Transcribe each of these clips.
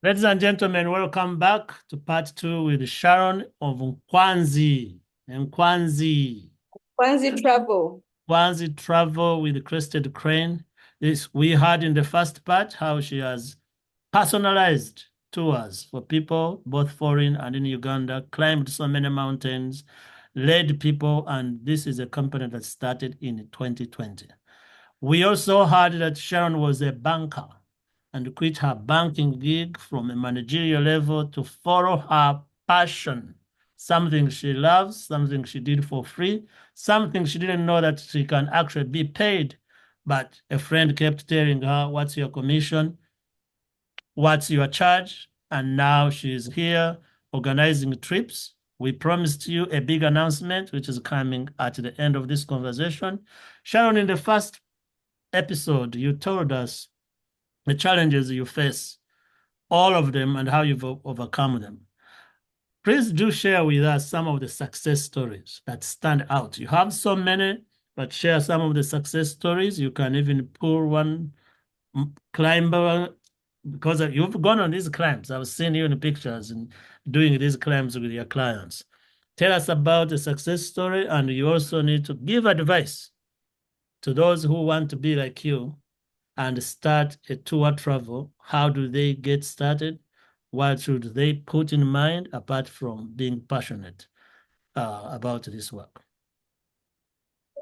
Ladies and gentlemen, welcome back to part two with Sharon of Nkwanzi. Nkwanzi. Nkwanzi Travel. Nkwanzi Travel with Crested Crane. This we heard in the first part how she has personalized tours for people, both foreign and in Uganda, climbed so many mountains, led people, and this is a company that started in 2020. We also heard that Sharon was a banker and quit her banking gig from a managerial level to follow her passion, something she loves, something she did for free, something she didn't know that she can actually be paid. But a friend kept telling her, what's your commission? What's your charge? And now she's here organizing trips. We promised you a big announcement, which is coming at the end of this conversation. Sharon, in the first episode, you told us the challenges you face, all of them, and how you've overcome them. Please do share with us some of the success stories that stand out. You have so many, but share some of the success stories. You can even pull one climber because you've gone on these climbs. I've seen you in the pictures and doing these climbs with your clients. Tell us about the success story, and you also need to give advice to those who want to be like you and start a tour travel. How do they get started? What should they put in mind apart from being passionate about this work?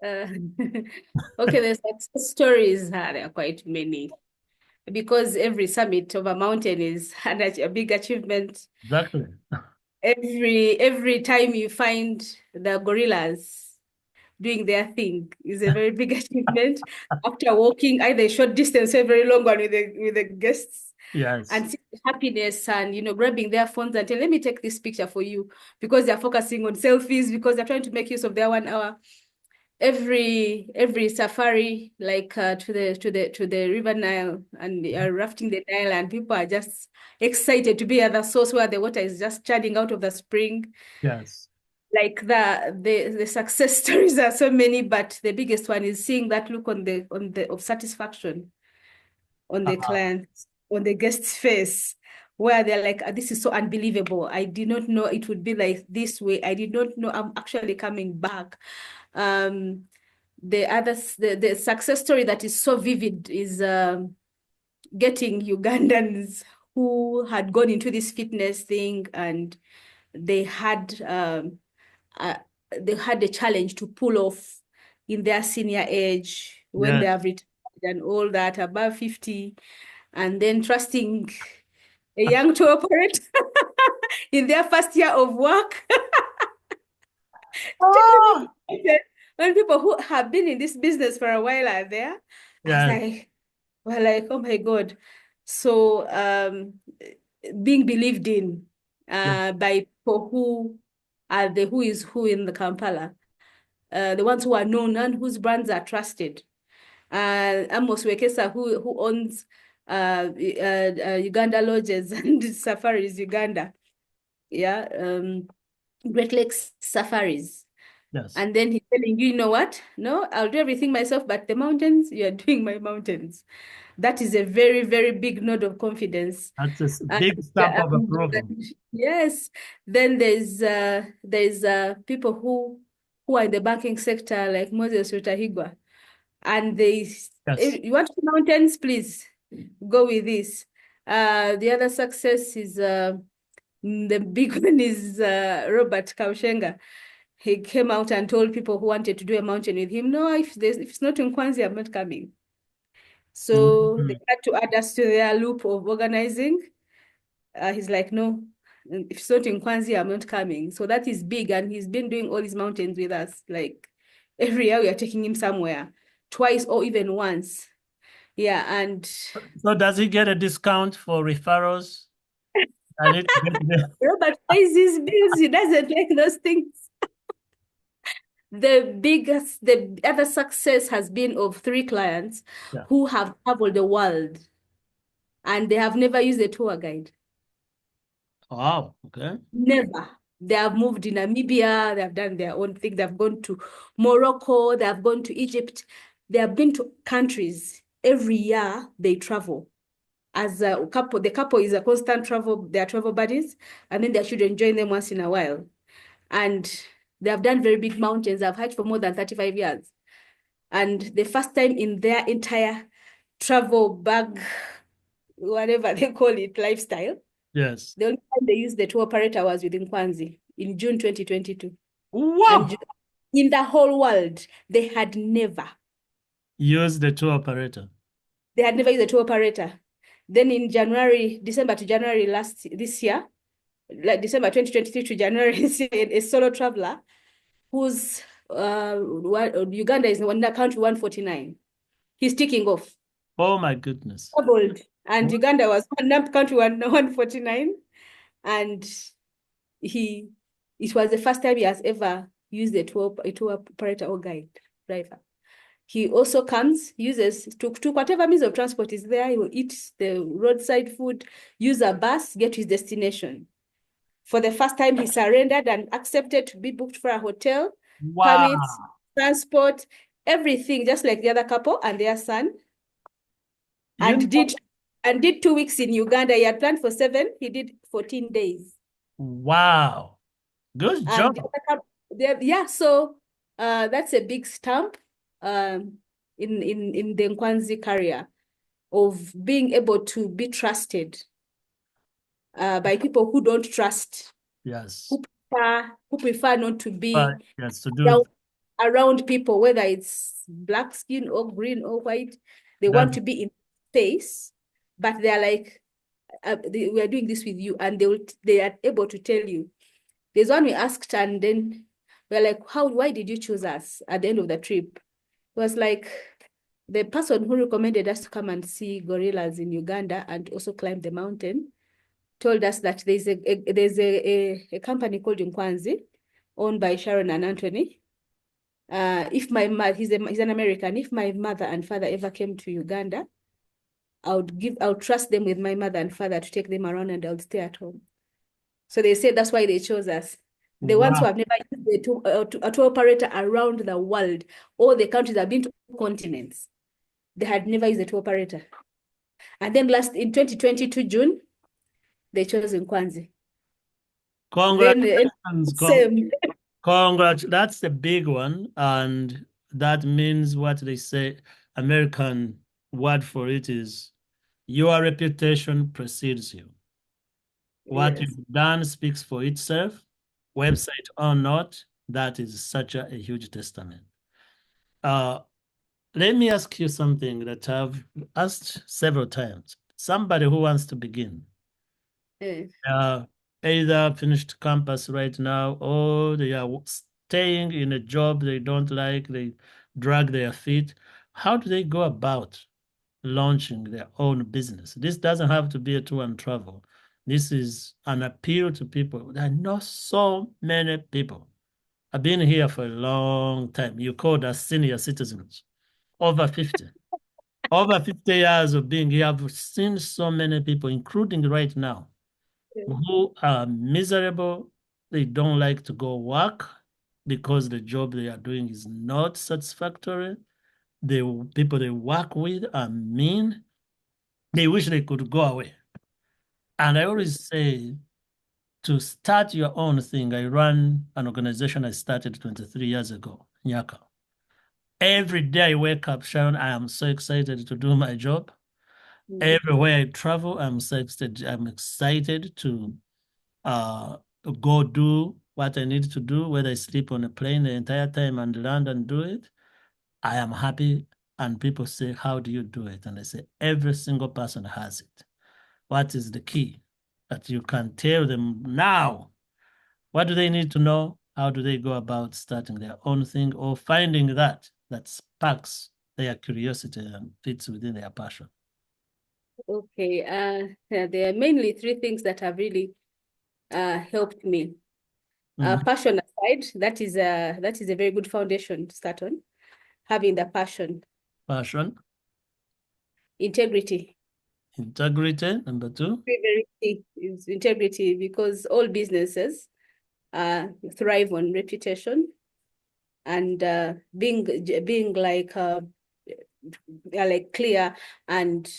Uh, okay, the success stories, there are quite many because every summit of a mountain is a big achievement. Exactly. Every time you find the gorillas doing their thing is a very big achievement. After walking either a short distance or a very long one with the guests Yes. and see the happiness and grabbing their phones and let me take this picture for you because they're focusing on selfies because they're trying to make use of their 1 hour. Every safari like to the river Nile and rafting the Nile and people are just excited to be at the source where the water is just churning out of the spring. Yes. Like the success stories are so many, but the biggest one is seeing that look on the of satisfaction on the Uh, client, on the guest's face, where they're like, this is so unbelievable. I did not know it would be like this way. I did not know I'm actually coming back. Um, the success story that is so vivid is getting Ugandans who had gone into this fitness thing and they had uh, they had a challenge to pull off in their senior age when they yes. have retired and all that above 50 and then trusting a young tour operator in their first year of work to take Oh, them in. When people who have been in this business for a while are there, I was yes. like, well, like, oh my God. So being believed in Yes. by people who are the who is who in the Kampala, the ones who are known and whose brands are trusted. Amos Wekesa, who owns Uganda Lodges and Safaris Uganda, yeah, Great Lakes Safaris. Yes. And then he's telling you, you know what? No, I'll do everything myself, but the mountains, you're doing my mountains. That is a very, very big node of confidence. That's a And, big stamp of approval. yes, then there's people who are in the banking sector like Moses Rutahigwa, and Yes. you want to do mountains, please go with this. The other success is the big one is Robert Kaushenga. He came out and told people who wanted to do a mountain with him, no, if it's not in Kwanzi, I'm not coming. So they Mhm. had to add us to their loop of organizing. He's like, no, if it's not in Kwanzi, I'm not coming. So that is big. And he's been doing all these mountains with us. Like every year we are taking him somewhere, twice or even once. Yeah. And So does he get a discount for referrals? I need to get there. Robert pays his bills. He doesn't like those things. The other success has been of 3 clients Yeah. who have traveled the world and they have never used a tour guide. Wow. Okay. Never. They have moved in Namibia, they have done their own thing. They've gone to Morocco, they have gone to Egypt. They have been to countries. Every year they travel. as a couple. The couple is a constant travel, they are travel buddies, and then their children join them once in a while. And they have done very big mountains. I've hiked for more than 35 years. And the first time in their entire travel bag, whatever they call it, lifestyle, Yes. the only time they used the tour operator was with Nkwanzi in June 2022. And Wow. in the whole world, they had never Use the tour operator. used a tour operator. Then in December to January this year, like December 2023 to January this year, a solo traveler whose Uganda is in country 149. He's ticking off. Oh my goodness. Doubled. And What? Uganda was country 149. And it was the first time he has ever used a tour operator or guide driver. He also uses to whatever means of transport is there. He will eat the roadside food, use a bus, get to his destination. For the first time, he surrendered and accepted to be booked for a hotel, Wow. permits, transport, everything, just like the other couple and their son. You And did 2 weeks in Uganda. He had planned for 7. He did 14 days. Wow. Good And job. the other couple, yeah, so that's a big stamp in the Nkwanzi career of being able to be trusted by people who don't trust, Yes. who prefer not to be Yes, to do around people, whether it's black skin or green or white. They that. want to be in space, but they're like, we are doing this with you, and they are able to tell you. There's one we asked, and then we're like, why did you choose us at the end of the trip? It was like the person who recommended us to come and see gorillas in Uganda and also climb the mountain told us that there's a company called Nkwanzi, owned by Sharon and Anthony. If my mother, he's an American. If my mother and father ever came to Uganda, I would trust them with my mother and father to take them around, and I would stay at home. So they said that's why they chose us. The ones who Wow. have never used a tour operator around the world, all the countries have been to continents. They had never used a tour operator. And then in 2022 June, they chose Nkwanzi. Congratulations. Same. Congrats. That's the big one. And that means what they say, American word for it is your reputation precedes you. What Yes. you've done speaks for itself, website or not. That is such a huge testament. Uh, Let me ask you something that I've asked several times. Somebody who wants to begin, Eh, uh, either finished campus right now or they are staying in a job they don't like, they drag their feet. How do they go about launching their own business? This doesn't have to be a tour and travel. This is an appeal to people. I know so many people. I've been here for a long time. You called us senior citizens, over 50. Over 50 years of being here, I've seen so many people, including right now, who are miserable. They don't like to go work because the job they are doing is not satisfactory. The people they work with are mean. They wish they could go away. And I always say to start your own thing, I run an organization I started 23 years ago, Nyaka. Every day I wake up, Sharon, I am so excited to do my job. Everywhere I travel, I'm so excited. I'm excited to uh, go do what I need to do, whether I sleep on a plane the entire time and land and do it. I am happy. And people say, how do you do it? And I say, every single person has it. What is the key that you can tell them now? What do they need to know? How do they go about starting their own thing or finding that sparks their curiosity and fits within their passion? Okay. Yeah, there are mainly 3 things that have really helped me. Mhm. Passion aside, that is a very good foundation to start on. Having the passion. Passion, Integrity. integrity, number two. Very key is integrity, because all businesses thrive on reputation and being like clear and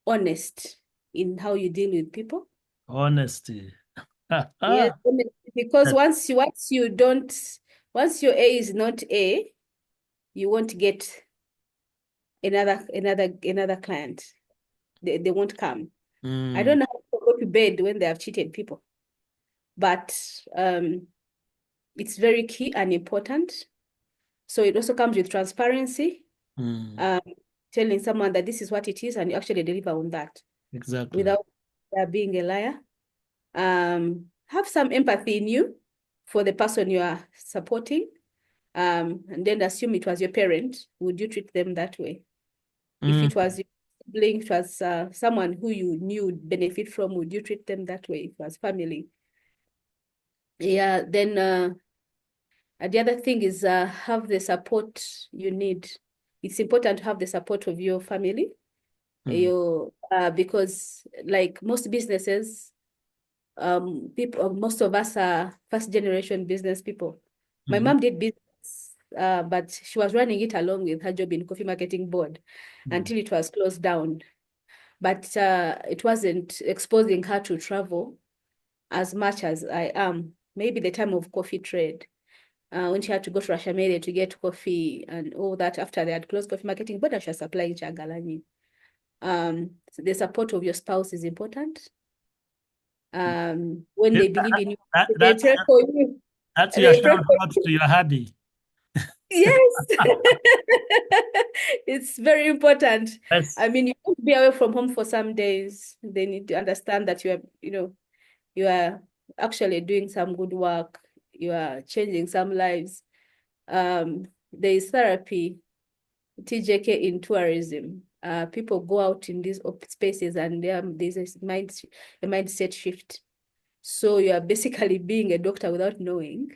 honest in how you deal with people. Honesty. Yes, Ah, honest. Because that- once your A is not A, you won't get another client. They won't come. I mm, don't know how to go to bed when they have cheated people, but it's very key and important. So it also comes with transparency, mm, um, telling someone that this is what it is, and you actually deliver on that exactly. without being a liar. Have some empathy in you for the person you are supporting, and then assume it was your parent. Would you treat them that way? If Mm, it was your sibling, it was someone who you knew would benefit from, would you treat them that way? If it was family. Yeah, then the other thing is have the support you need. It's important to have the support of your family. mm, Because like most businesses, most of us are first generation business people. My mm, mom did business, but she was running it along with her job in coffee marketing board mm, until it was closed down. But it wasn't exposing her to travel as much as I am. Maybe the time of coffee trade, when she had to go to Rashamere to get coffee and all that after they had closed coffee marketing board, and she was supplying Chagalani. So the support of your spouse is important. mm. When Yeah, they believe in you, that, they that's pray for you. that's your They pray shout for out you. to your hubby. Yes. It's very important. Yes. I mean, you won't be away from home for some days. They need to understand that you are actually doing some good work. You are changing some lives. There is therapy, TJK in tourism. People go out in these spaces and there's a mindset shift. So you are basically being a doctor without knowing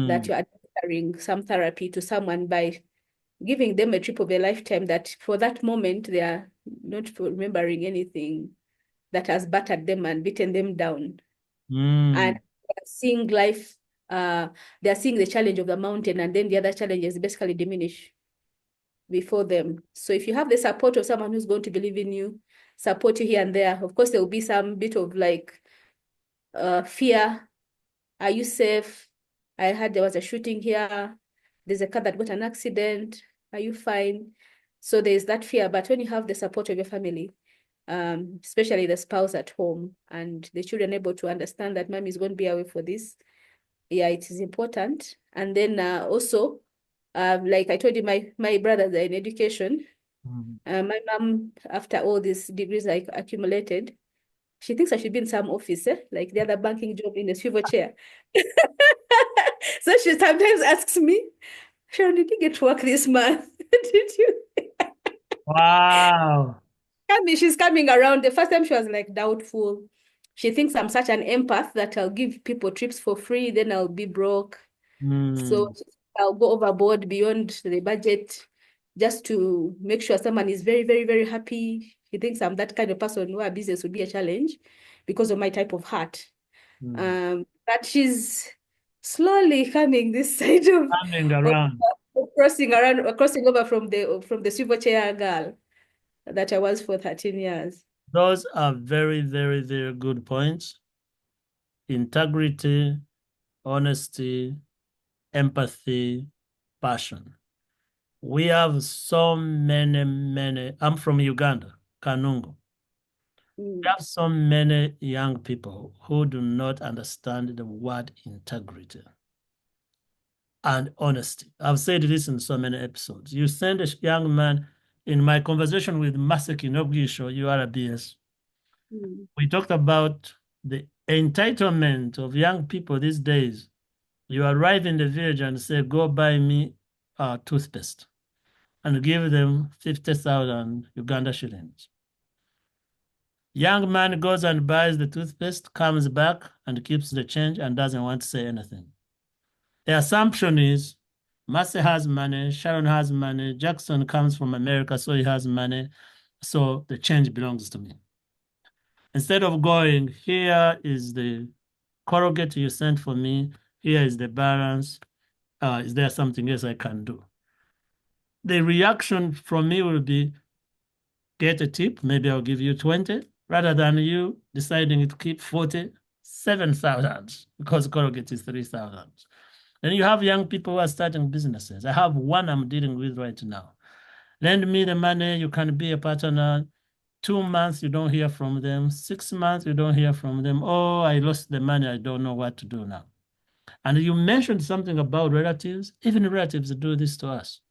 that Mm, you are administering some therapy to someone by giving them a trip of a lifetime that for that moment they are not remembering anything that has battered them and beaten them down. And mm, they're seeing life, they're seeing the challenge of the mountain, and then the other challenges basically diminish before them. So if you have the support of someone who's going to believe in you, support you here and there, of course there will be some bit of like fear. Are you safe? I heard there was a shooting here. There's a car that got an accident. Are you fine? So there's that fear. But when you have the support of your family, especially the spouse at home and the children able to understand that mom is going to be away for this, yeah, it is important. And then also, like I told you, my brothers are in education. mm. My mom, after all these degrees I accumulated, she thinks I should be in some office, like the other banking job in a swivel chair. So she sometimes asks me, Sharon, did you get to work this month? Did you? Wow. She's coming around. The first time she was like doubtful. She thinks I'm such an empath that I'll give people trips for free, then I'll be broke. So Mm, I'll go overboard beyond the budget just to make sure someone is very, very, very happy. She thinks I'm that kind of person where business would be a challenge because of my type of heart. mm. But she's slowly coming this side Coming of around. crossing over from the swivel chair girl that I was for 13 years. Those are very, very, very good points. Integrity, honesty, empathy, passion. We have so many, many. I'm from Uganda, Kanungo. We Mm, have so many young people who do not understand the word integrity and honesty. I've said this in so many episodes. You send a young man in my conversation with Masaki Nogisho, URBS. mm, We talked about the entitlement of young people these days. You arrive in the village and say, go buy me a toothpaste and give them 50,000 Uganda shillings. Young man goes and buys the toothpaste, comes back and keeps the change and doesn't want to say anything. The assumption is Massey has money, Sharon has money, Jackson comes from America, so he has money, so the change belongs to me. Instead of going, here is the corrugate you sent for me, here is the balance, is there something else I can do? The reaction from me will be, get a tip, maybe I'll give you 20, rather than you deciding to keep 47,000 because Colgate is 3,000. And you have young people who are starting businesses. I have one I'm dealing with right now. Lend me the money, you can be a partner. 2 months, you don't hear from them. 6 months, you don't hear from them. Oh, I lost the money. I don't know what to do now. And you mentioned something about relatives. Even relatives do this to us.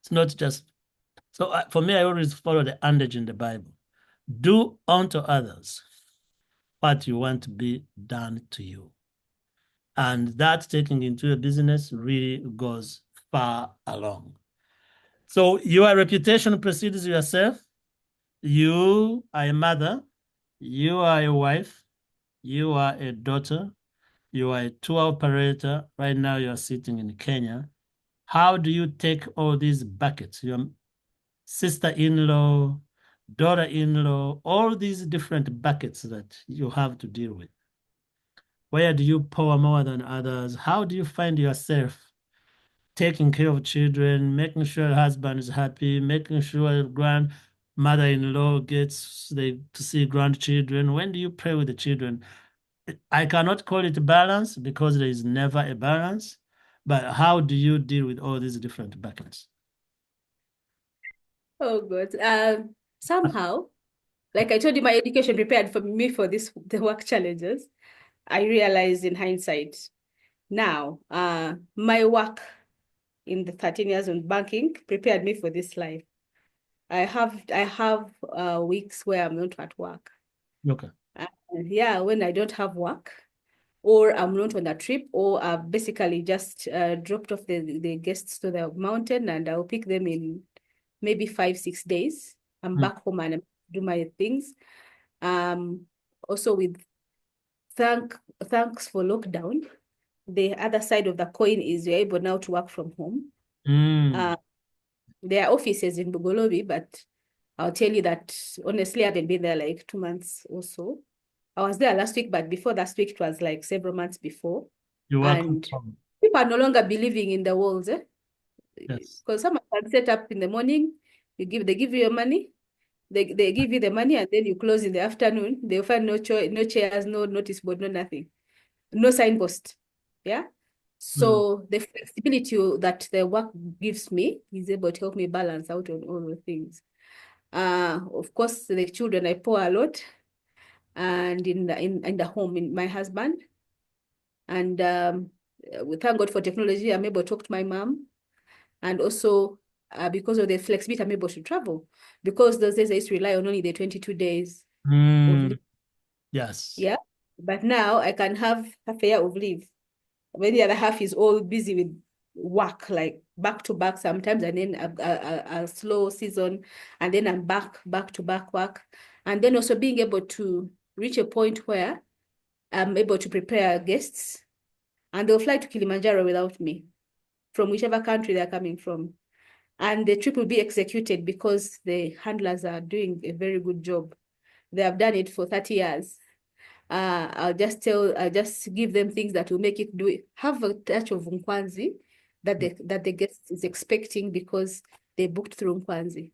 It's not just. So for me, I always follow the adage in the Bible. Do unto others what you want to be done to you. And that taking into a business really goes far along. So your reputation precedes yourself. You are a mother. You are a wife. You are a daughter. You are a tour operator. Right now, you are sitting in Kenya. How do you take all these buckets? Your sister-in-law, daughter-in-law, all these different buckets that you have to deal with. Where do you pour more than others? How do you find yourself taking care of children, making sure husband is happy, making sure grandmother-in-law gets to see grandchildren? When do you pray with the children? I cannot call it balance because there is never a balance, but how do you deal with all these different buckets? Oh God. Somehow, like I told you, my education prepared for me for the work challenges. I realized in hindsight now, my work in the 13 years in banking prepared me for this life. I have weeks where I'm not at work. Okay. Yeah, when I don't have work, or I'm not on a trip, or I've basically just dropped off the guests to the mountain, and I'll pick them in maybe 5, 6 days. I'm Mm. back home and I do my things. Also with thanks for lockdown, the other side of the coin is you're able now to work from home. Mm. Uh, there are offices in Bugolobi, but I'll tell you that honestly, I haven't been there like 2 months or so. I was there last week, but before last week, it was like several months before. You work from And home. people are no longer believing in the walls, eh? Yes. Because someone can set up in the morning, they give you your money, they give you the money, and then you close in the afternoon. They'll find no chairs, no notice board, no nothing, no signpost. Yeah. Mm. So the flexibility that the work gives me is able to help me balance out on all the things. Of course, the children I pour a lot, and in the home, in my husband, and we thank God for technology. I'm able to talk to my mom, and also because of the flexibility, I'm able to travel. Because those days I used to rely on only the 22 days of Mm. leave. Yes. Yeah, but now I can have half a year of leave. When the other half is all busy with work, like back to back sometimes, and then a slow season, and then I'm back to back work, and then also being able to reach a point where I'm able to prepare guests, and they'll fly to Kilimanjaro without me, from whichever country they're coming from. And the trip will be executed because the handlers are doing a very good job. They have done it for 30 years. I'll just give them things that will make it have a touch of Nkwanzi that the guest is expecting because they booked through Nkwanzi.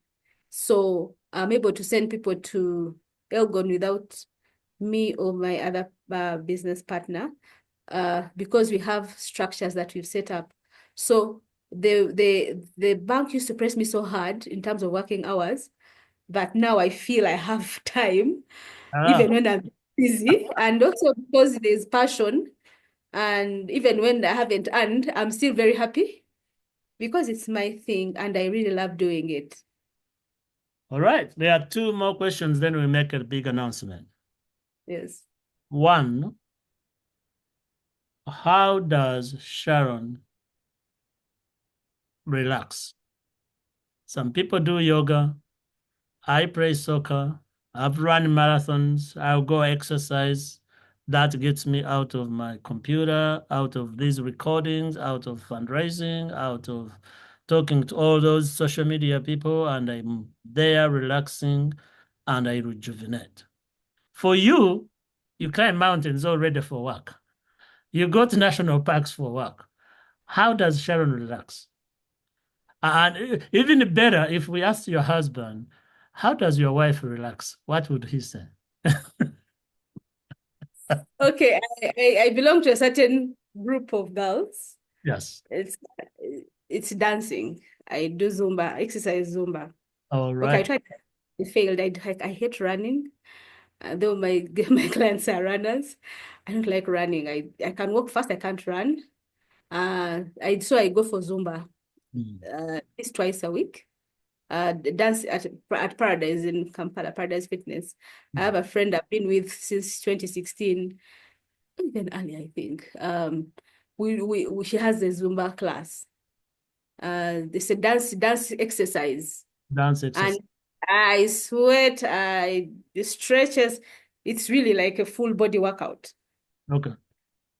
So I'm able to send people to Elgon without me or my other business partner because we have structures that we've set up. So the bank used to press me so hard in terms of working hours, but now I feel I have time Ah, even when I'm busy, and also because there's passion, and even when I haven't earned, I'm still very happy because it's my thing and I really love doing it. all right. There are two more questions, then we make a big announcement. Yes. One, how does Sharon relax? Some people do yoga. I play soccer. I've run marathons. I'll go exercise. That gets me out of my computer, out of these recordings, out of fundraising, out of talking to all those social media people, and I'm there relaxing and I rejuvenate. For you, you climb mountains already for work. You go to national parks for work. How does Sharon relax? And even better, if we ask your husband, How does your wife relax? What would he say? Okay, I belong to a certain group of girls. Yes. It's it's dancing. I do Zumba, exercise Zumba. All Okay, I right. tried. It failed. I hate running. Though my my clients are runners, I don't like running. I can walk fast. I can't run. I go for Zumba Mm. at least twice a week. Dance at Paradise in Kampala, Paradise Fitness. I have Mm. a friend I've been with since 2016, even earlier, I think. She has a Zumba class. It's a dance exercise, Dance and exercise. I sweat. The stretches. It's really like a full body workout. Okay.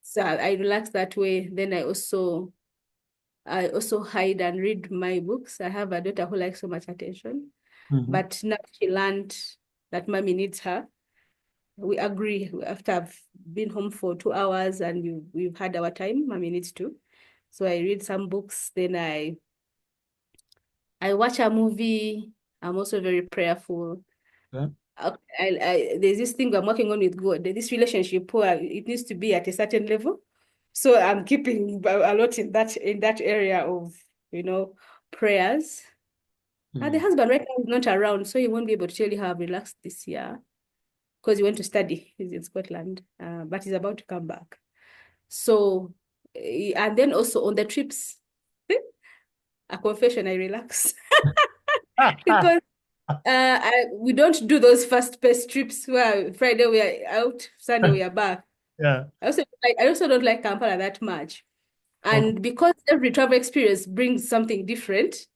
So I relax that way. Then I also hide and read my books. I have a daughter who likes so much attention, Hmm. but now she learned that mommy needs her. We agree after I've been home for 2 hours and we've had our time, mommy needs to. So I read some books, then I watch a movie. I'm also very prayerful. Okay. There's this thing I'm working on with God. This relationship, it needs to be at a certain level. So I'm keeping a lot in that area of, you know, prayers. The Mm. husband right now is not around, so he won't be able to tell you how I've relaxed this year because he went to study. He's in Scotland, but he's about to come back. So, and then also on the trips, a confession, I relax because we don't do those fast-paced trips where Friday we are out, Sunday we are back. Yeah. I also don't like Kampala that much. Okay. And because every travel experience brings something different,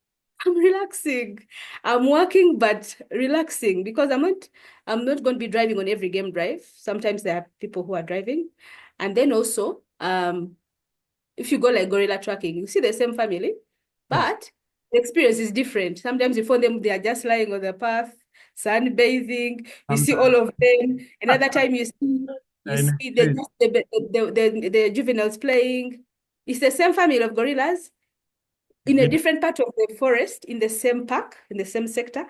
I'm relaxing. I'm working but relaxing because I'm not going to be driving on every game drive. Sometimes there are people who are driving. And then also, if you go like gorilla tracking, you see the same family, Yes. but the experience is different. Sometimes you find them, they are just lying on the path, sunbathing. You see all Sometimes of them. Another time you see you in the see the street. just the juveniles playing. It's the same family of gorillas in a It, different part of the forest, in the same park, in the same sector,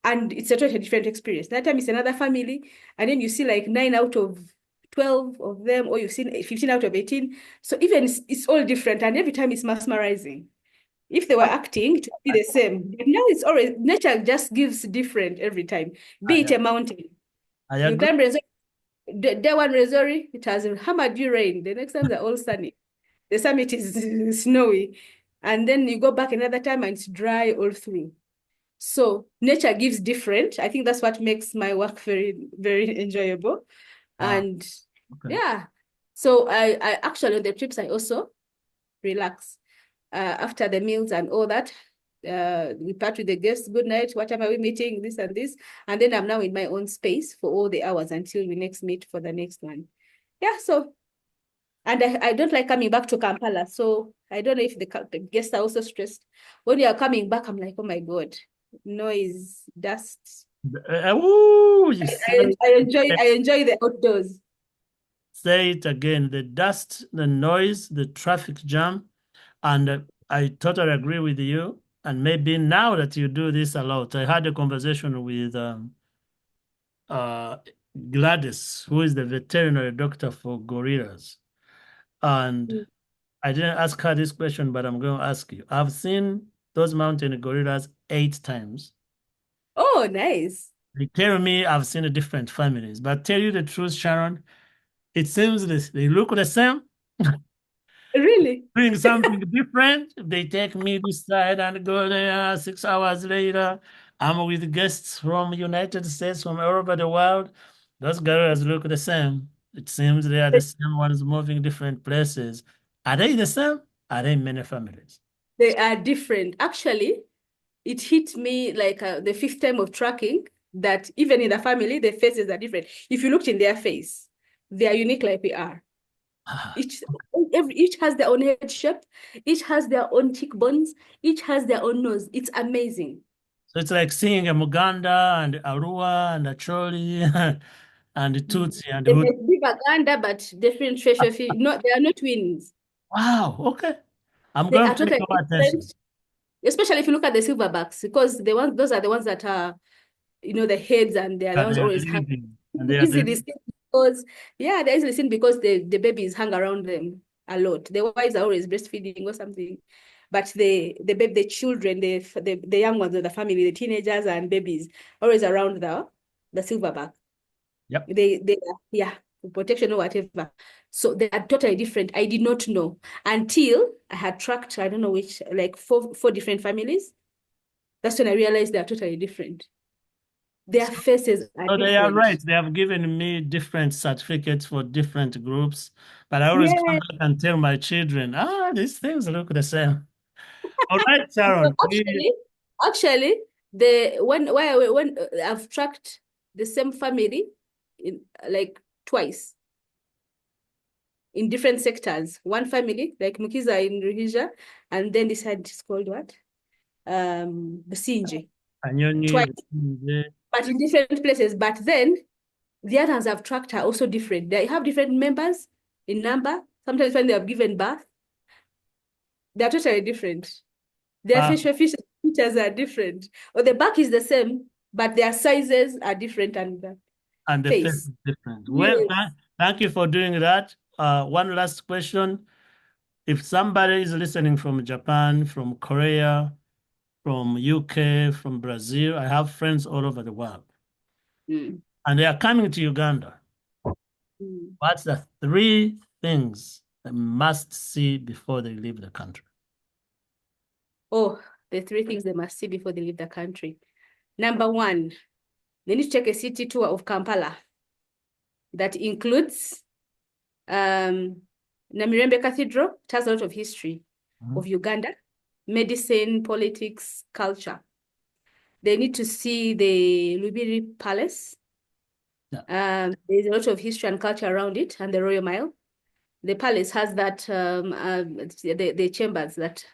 and it's a totally different experience. That time it's another family, and then you see like 9 out of 12 of them, or you've seen 15 out of 18. So even it's all different, and every time it's mesmerizing. If they were acting, it would be the same. But now it's always nature just gives different every time. Be it I, a mountain. I You agree. climb Resort, day one Resort, it has hammered you rain. The next time they're all sunny. The summit is snowy. And then you go back another time and it's dry all through. So nature gives different. I think that's what makes my work very, very enjoyable. Wow. And Okay. yeah. So I actually on the trips I also relax. After the meals and all that, we part with the guests, good night, what time are we meeting, this and this. And then I'm now in my own space for all the hours until we next meet for the next one. Yeah, so and I don't like coming back to Kampala. So I don't know if the guests are also stressed. When you are coming back, I'm like, oh my God, noise, dust. Woo, you I, say I, I enjoy it, I enjoy the outdoors. say it again. The dust, the noise, the traffic jam. And I totally agree with you. And maybe now that you do this a lot, I had a conversation with uh, Gladys, who is the veterinary doctor for gorillas. And I didn't ask her this question, but I'm going to ask you. I've seen those mountain gorillas 8 times. Oh, nice. They tell me I've seen different families, but tell you the truth, Sharon, it seems they look the same, Really? doing something different. They take me this side and go there 6 hours later. I'm with guests from United States, from all over the world. Those gorillas look the same. It seems they are the same ones moving different places. Are they the same? Are they many families? They are different. Actually, it hit me like the fifth time of tracking that even in the family, the faces are different. If you looked in their face, they are unique like we are. Each each has their own head shape, each has their own cheekbones, each has their own nose. It's amazing. So it's like seeing a Muganda and Arua and a Choli and a Tutsi and They Hut. may be Baganda, but different facial features. No, they are not twins. Wow, okay. I'm They going are to pay totally more attention. different, especially if you look at the silverbacks, because those are the ones that are the heads, and they're the And ones they are always hang living, and they are easily living. seen because they're easily seen because the babies hang around them a lot. The wives are always breastfeeding or something. But the children, the young ones of the family, the teenagers and babies, always around the silverback. Yep. They yeah, protection or whatever. So they are totally different. I did not know until I had tracked, I don't know which, like four different families. That's when I realized they are totally different. Their faces are So they are different. right. They have given me different certificates for different groups, but I always come Yeah. back and tell my children, these things look the same. All right, So Sharon. actually, when I've tracked the same family in like twice in different sectors. One family, like Mukiza in Ruhija, and then this side is called what? Businje. Anyonyi, Twice, but in different places. But then the others I've tracked are also different. They have different members in number. Sometimes when they have given birth, they're totally different. Their uh, facial features are different. Or the back is the same, but their sizes are different and the and the face face. is different. Well, Yes. thank you for doing that. One last question. If somebody is listening from Japan, from Korea, from UK, from Brazil, I have friends all over the world, Mm. and they are coming to Uganda. Mm. What's the three things they must see before they leave the country? Oh, the three things they must see before they leave the country. Number one, they need to take a city tour of Kampala. That includes Namirembe Cathedral. It has a lot of history Mhm. of Uganda, medicine, politics, culture. They need to see the Lubiri Palace. Yeah. There's a lot of history and culture around it, and the Royal Mile. The palace has that the chambers that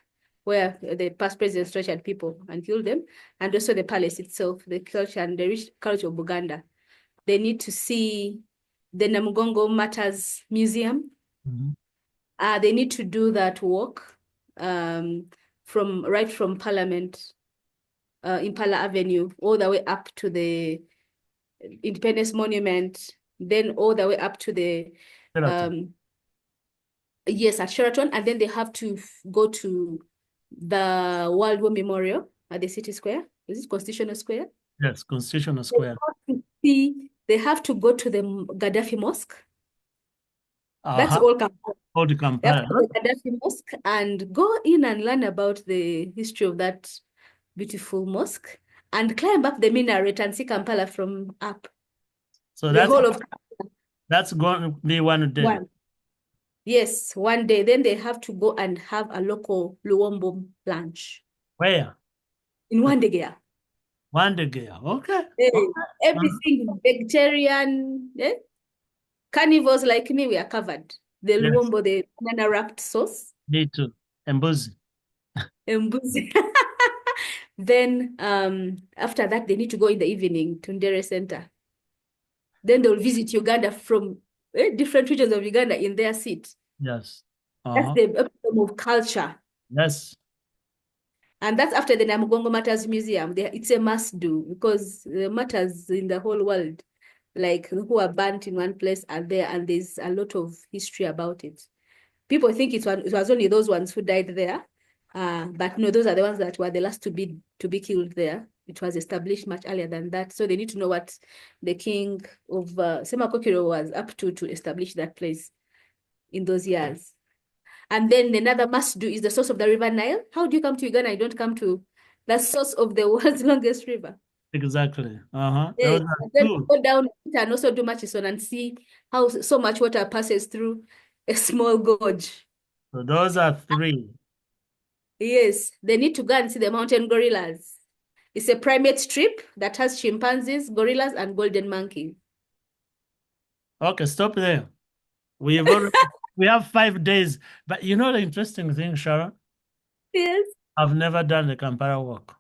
where the past presidents tortured people and killed them, and also the palace itself, the culture and the rich culture of Buganda. They need to see the Namugongo Matters Museum. Mhm. They need to do that walk from Parliament, Impala Avenue, all the way up to the Independence Monument, then all the way up to the Sheraton. yes, at Sheraton, and then they have to go to the World War Memorial at the City Square. Is it Constitutional Square? Yes, Constitutional They Square. have to they have to go to the Gaddafi Mosque. That's Uh-huh. all Kampala. Old They have to Kampala. go to the Gaddafi Mosque and go in and learn about the history of that beautiful mosque and climb up the minaret and see Kampala from up. So The that's whole of that's going to be one day. one. Yes, one day. Then they have to go and have a local Luombo lunch Where? in one day. Yeah. One day. Girl. Okay. Eh, Okay. everything vegetarian. Carnivores like me, we are covered. The Yes, Luombo, the banana wrapped sauce, me too. And Mbuzi. mbuzi. Then after that, they need to go in the evening to Ndere Center. Then they'll visit Uganda from different regions of Uganda in their seat. Yes. That's Uh-huh. the epitome of culture. Yes. And that's after the Namugongo Matters Museum. It's a must do because the matters in the whole world, like who are burnt in one place, are there, and there's a lot of history about it. People think it was only those ones who died there, but no, those are the ones that were the last to be killed there. It was established much earlier than that, so they need to know what the king of Semakokiro was up to establish that place in those years. And then another must do is the source of the River Nile. How do you come to Uganda? You don't come to the source of the world's longest river. Exactly. Uh-huh. Yeah. Those are And then two. go down and also do Murchison and see how so much water passes through a small gorge. So those are three. Yes, they need to go and see the mountain gorillas. It's a primate trip that has chimpanzees, gorillas, and golden monkeys. Okay, stop there. We've already we have 5 days. But you know the interesting thing, Sharon? Yes. I've never done the Kampala walk.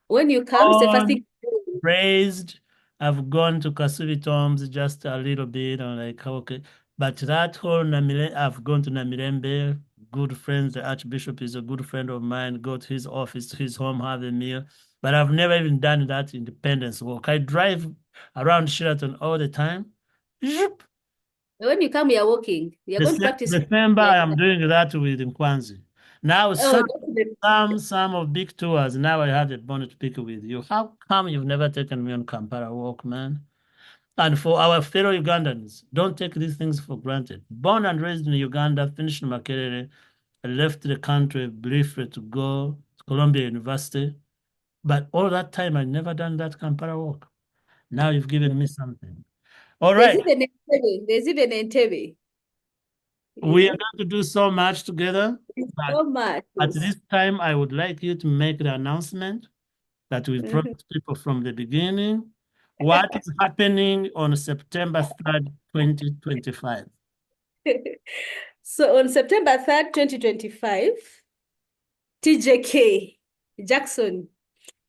When you come, it's the first On thing to do. praised. I've gone to Kasubi Tombs just a little bit. I'm like, okay. But that whole Namire, I've gone to Namirembe, good friends. The Archbishop is a good friend of mine. Go to his office, to his home, have a meal. but I've never even done that independence walk. I drive around Sheraton all the time. Zhup. When you come here walking, you're going to practice December, I like am that. doing that with Nkwanzi. Now, Oh, some of big tours. Now I have a bone to pick with you. How come you've never taken me on Kampala walk, man? And for our fellow Ugandans, don't take these things for granted. Born and raised in Uganda, finished in Makerere, I left the country briefly to go to Columbia University. But all that time, I never done that Kampala walk. Now you've given me something. All there's right. even Entebbe. There's even Entebbe, you We are know. going to do so much together. It's But so much. at this time, I would like you to make the announcement that we Mhm. promised people from the beginning. What is happening on September 3rd, 2025? So on September 3rd, 2025, TJK Jackson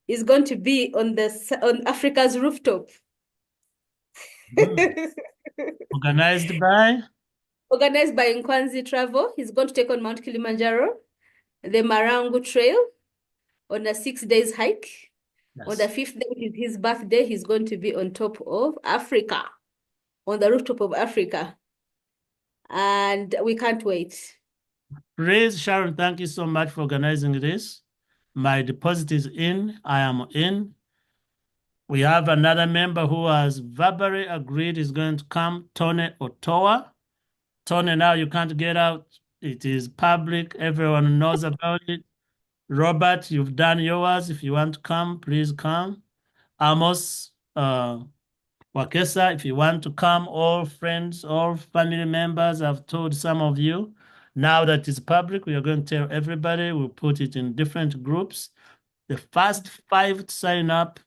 is going to be on Africa's rooftop. Hmm. Organized by? Organized by Nkwanzi Travel. He's going to take on Mount Kilimanjaro, the Marangu Trail on a 6 days hike. On the Yes. fifth day, is his birthday, he's going to be on top of Africa, on the rooftop of Africa. And we can't wait. Praise Sharon, thank you so much for organizing this. My deposit is in. I am in. We have another member who has verbally agreed is going to come, Tony Otoa. Tony, now you can't get out. It is public. Everyone knows about it. Robert, you've done yours. If you want to come, please come. Amos, Wakesa, if you want to come, all friends, all family members, I've told some of you. Now that it's public, we are going to tell everybody. We'll put it in different groups. The first five to sign up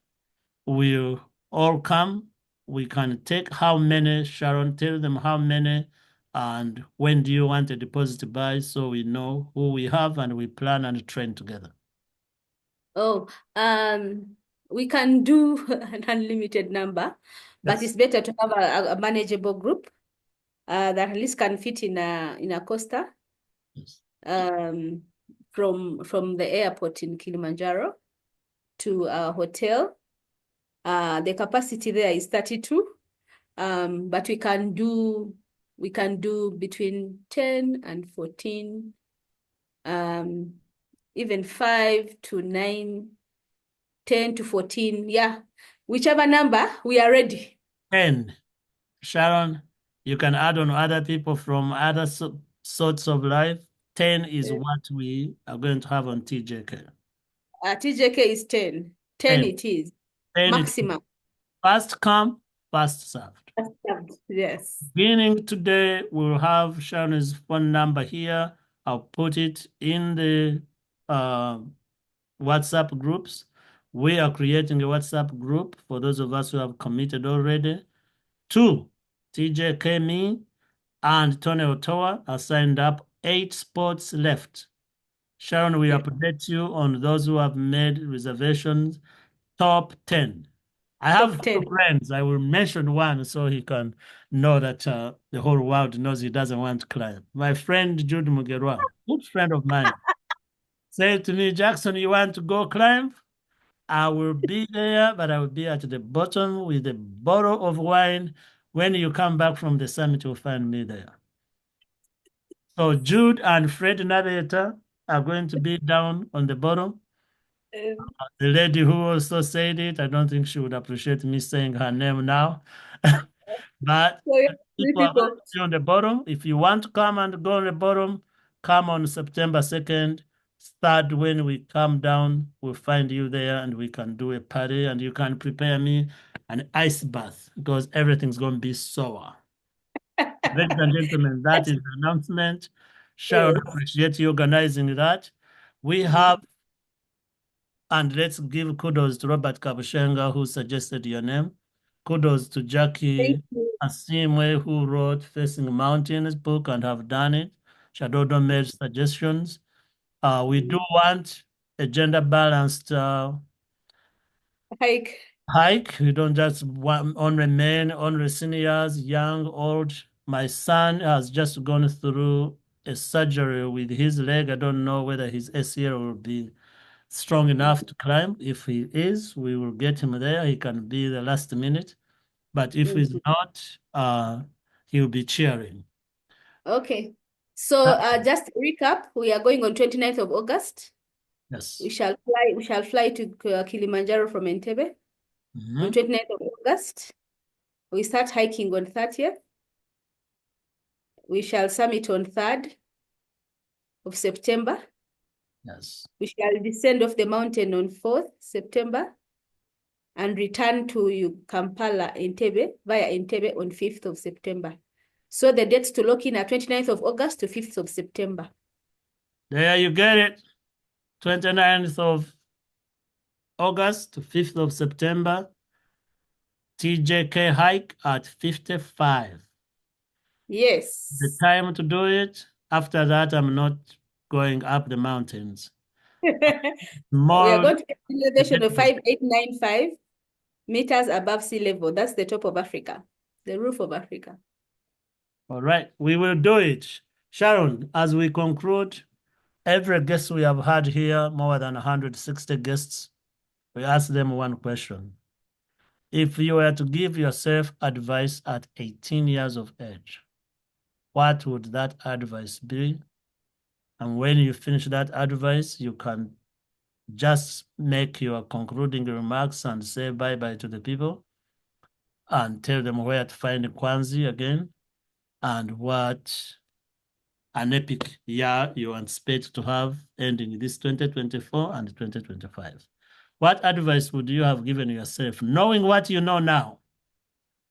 will all come. We can take how many, Sharon, tell them how many, and when do you want a deposit by so we know who we have and we plan and train together. Oh, we can do an unlimited number, but Yes. it's better to have a manageable group that at least can fit in a coaster Yes. um, from the airport in Kilimanjaro to a hotel. The capacity there is 32, but we can do between 10 and 14, even 5 to 9, 10 to 14. Yeah, whichever number, we are ready. 10. Sharon, you can add on other people from other sorts of life. 10 is what we are going to have on TJK. TJK is 10. 10 10. it is. 10 it is. Maximum. First come, first served. Yes. Beginning today, we'll have Sharon's phone number here. I'll put it in the WhatsApp groups. We are creating a WhatsApp group for those of us who have committed already. 2, TJK, me, and Tony Otoa are signed up. 8 spots left. Sharon, we Yeah. update you on those who have made reservations. Top 10. I have Top 10. friends. I will mention one so he can know that the whole world knows he doesn't want to climb. My friend Jude Mugerwa, good friend of mine, said to me, Jackson, you want to go climb? I will be there, but I will be at the bottom with a bottle of wine. When you come back from the summit, you'll find me there. So Jude and Fred Navigator are going to be down on the bottom. The lady who also said it, I don't think she would appreciate me saying her name now. But So, yeah, three people are going people. to be on the bottom. If you want to come and go on the bottom, come on September 2nd. Start when we come down, we'll find you there and we can do a party and you can prepare me an ice bath because everything's going to be sour. Ladies and gentlemen, that is the announcement. Sharon, Yes. appreciate you organizing that. We have, and let's give kudos to Robert Kabushenga who suggested your name. Kudos to Thank Jackie you. Asimwe who wrote Facing Mountains book and have done it. Shadodo made suggestions. We do want a gender balanced Hike. hike. We don't just want only men, only seniors, young, old. My son has just gone through a surgery with his leg. I don't know whether his ACL will be strong enough to climb. If he is, we will get him there. He can be the last minute. But if he's Mhm. not, he'll be cheering. Okay. So Uh, just to recap, we are going on 29th of August. yes. We shall fly to Kilimanjaro from Entebbe on Mhm. 29th of August. We start hiking on 30th. We shall summit on 3rd of September. Yes. We shall descend off the mountain on 4th September and return to Kampala, Entebbe, via Entebbe on 5th of September. So the dates to lock in are 29th of August to 5th of September. There you get it. 29th of August to 5th of September. TJK hike at 55. The Yes. time to do it. After that, I'm not going up the mountains. We are More going to get an elevation of 5895 meters above sea level. That's the top of Africa, the roof of Africa. All right, we will do it. Sharon, as we conclude, every guest we have had here, more than 160 guests, we ask them one question. If you were to give yourself advice at 18 years of age, what would that advice be? And when you finish that advice, you can just make your concluding remarks and say bye-bye to the people and tell them where to find Nkwanzi again and what an epic year you anticipate to have ending this 2024 and 2025. What advice would you have given yourself, knowing what you know now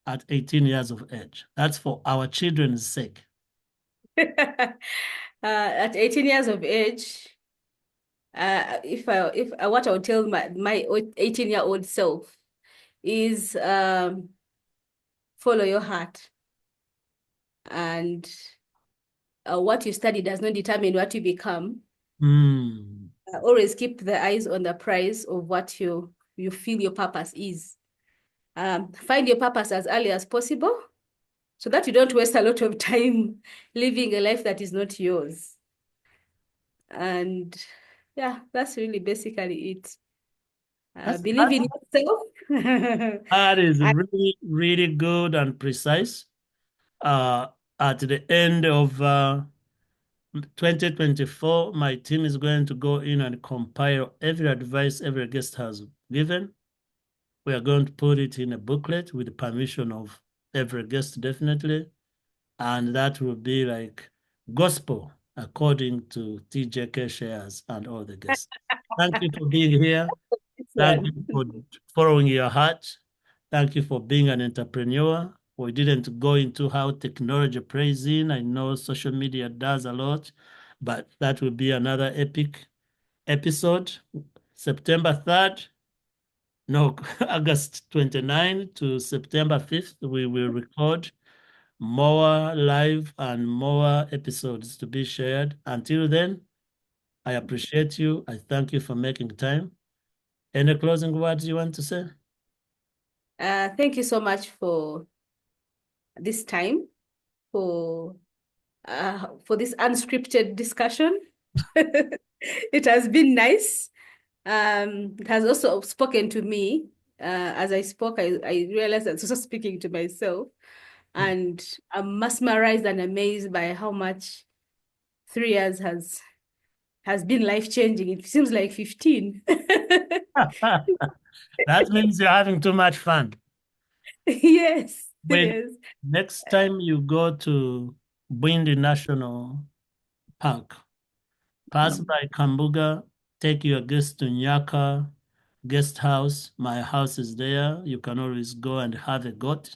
at 18 years of age? That's for our children's sake. At 18 years of age, if what I would tell my 18-year-old self is follow your heart, and what you study does not determine what you become. Mm. Always keep the eyes on the prize of what you feel your purpose is. Find your purpose as early as possible so that you don't waste a lot of time living a life that is not yours. And yeah, that's really basically it. That's, Believe that's, in yourself. that is And really, really good and precise. Uh, at the end of 2024, my team is going to go in and compile every advice every guest has given. We are going to put it in a booklet with the permission of every guest, definitely. And that will be like gospel according to TJK shares and all the guests. Thank you for being here. this Thank one. you for following your heart. Thank you for being an entrepreneur. We didn't go into how technology plays in. I know social media does a lot, but that will be another epic episode. September 3rd, no, August 29 to September 5th, we will record more live and more episodes to be shared. Until then, I appreciate you. I thank you for making time. Any closing words you want to say? Thank you so much for this time, for this unscripted discussion. It has been nice. It has also spoken to me. As I spoke, I realized I was also speaking to myself. And I'm mesmerized and amazed by how much 3 years has been life-changing. It seems like 15. That means you're having too much fun. Yes, When yes. next time you go to Bwindi National Park, pass Mm. by Kambuga, take your guest to Nyaka guest house. My house is there. You can always go and have a goat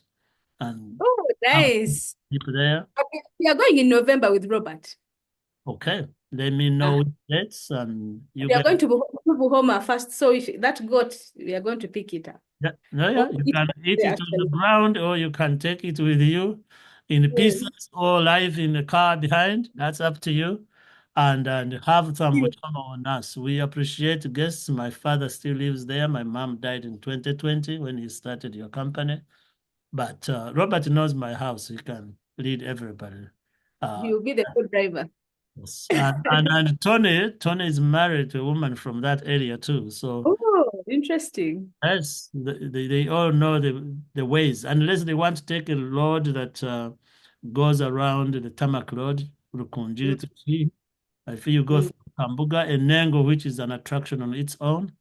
and Oh, have nice. people there. Okay, we are going in November with Robert. Okay, let me Uh, know which dates and you we are guys. going to Buhoma first. So if that goat, we are going to pick it up. Yeah, no, Or yeah, you eat can eat it it on the actually. ground or you can take it with you in Yes. pieces or live in the car behind. That's up to you. And have some muchama on us. We appreciate guests. My father still lives there. My mom died in 2020 when he started your company. But Robert knows my house. He can lead everybody. He Uh, will be the co-driver. Yes. And Tony is married to a woman from that area too. So Oh, interesting. yes, they all know the ways. Unless they want to take a road that goes around the tarmac road, Mm, Rukunjiri to Chi. If you go mm, through Kambuga, Enengo, which is an attraction on its own,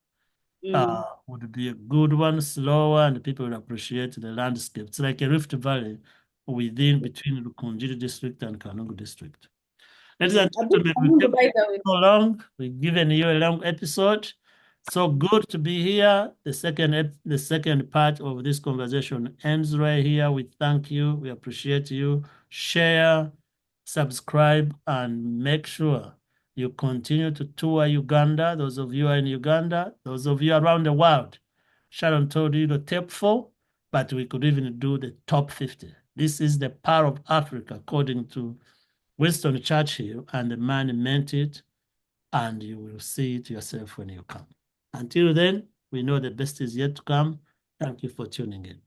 mm, would be a good one, slower, and people will appreciate the landscape. It's like a rift valley within between Rukunjiri district and Kanungu district. Ladies mm. and I've been to gentlemen, we Kanungu, kept by it the way. so long. We've given you a long episode. So good to be here. The second part of this conversation ends right here. We thank you. We appreciate you. Share, subscribe, and make sure you continue to tour Uganda. Those of you are in Uganda, those of you around the world. Sharon told you the top four, but we could even do the top 50. This is the power of Africa, according to Winston Churchill, and the man meant it, and you will see it yourself when you come. Until then, we know the best is yet to come. Thank you for tuning in.